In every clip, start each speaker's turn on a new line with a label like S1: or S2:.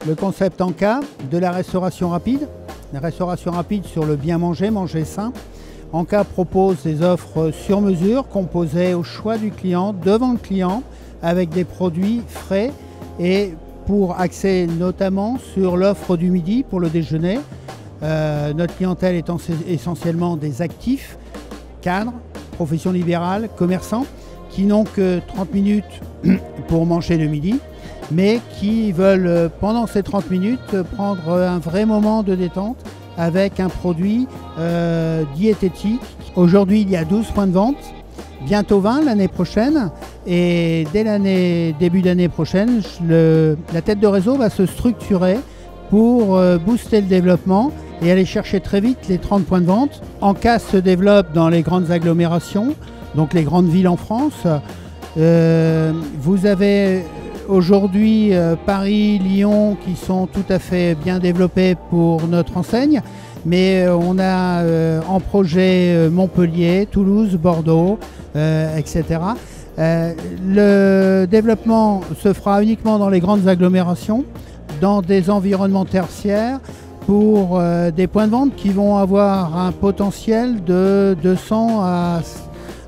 S1: Le concept Anka, de la restauration rapide. La restauration rapide sur le bien manger, manger sain. Anka propose des offres sur mesure, composées au choix du client, devant le client, avec des produits frais et pour axer notamment sur l'offre du midi pour le déjeuner. Notre clientèle est essentiellement des actifs, cadres, professions libérales, commerçants, qui n'ont que 30 minutes pour manger le midi, mais qui veulent pendant ces 30 minutes prendre un vrai moment de détente avec un produit diététique. Aujourd'hui, il y a 12 points de vente, bientôt 20 l'année prochaine, et dès début d'année prochaine, la tête de réseau va se structurer pour booster le développement et aller chercher très vite les 30 points de vente. Anka se développe dans les grandes agglomérations, donc les grandes villes en France. Vous avez aujourd'hui Paris, Lyon qui sont tout à fait bien développés pour notre enseigne, mais on a en projet Montpellier, Toulouse, Bordeaux, etc. Le développement se fera uniquement dans les grandes agglomérations, dans des environnements tertiaires, pour des points de vente qui vont avoir un potentiel de 200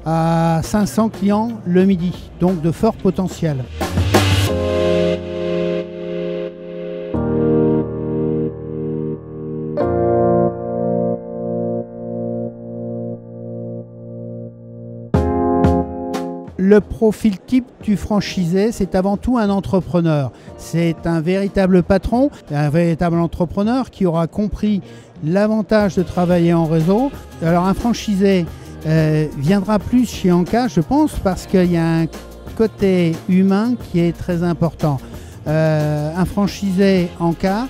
S1: à 500 clients le midi, donc de fort potentiel. Le profil type du franchisé, c'est avant tout un entrepreneur. C'est un véritable patron, un véritable entrepreneur qui aura compris l'avantage de travailler en réseau. Alors un franchisé viendra plus chez Anka, je pense, parce qu'il y a un côté humain qui est très important. Un franchisé Anka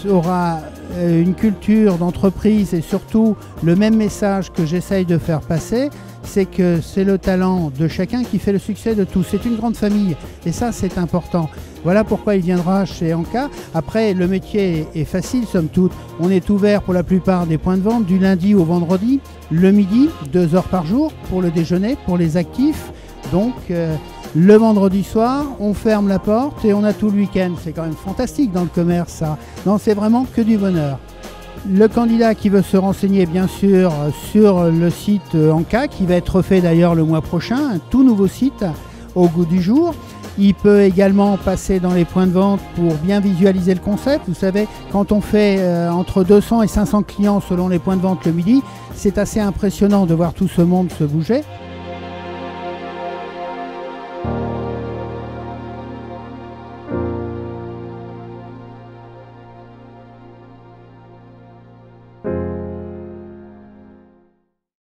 S1: aura une culture d'entreprise et surtout le même message que j'essaye de faire passer, c'est que c'est le talent de chacun qui fait le succès de tous. C'est une grande famille et ça c'est important. Voilà pourquoi il viendra chez Anka. Après, le métier est facile somme toute. On est ouvert pour la plupart des points de vente du lundi au vendredi, le midi, 2 heures par jour pour le déjeuner, pour les actifs. Donc le vendredi soir, on ferme la porte et on a tout le week-end. C'est quand même fantastique dans le commerce ça. Non, c'est vraiment que du bonheur. Le candidat qui veut se renseigner bien sûr sur le site Anka, qui va être fait d'ailleurs le mois prochain, un tout nouveau site au goût du jour. Il peut également passer dans les points de vente pour bien visualiser le concept. Vous savez, quand on fait entre 200 et 500 clients selon les points de vente le midi, c'est assez impressionnant de voir tout ce monde se bouger.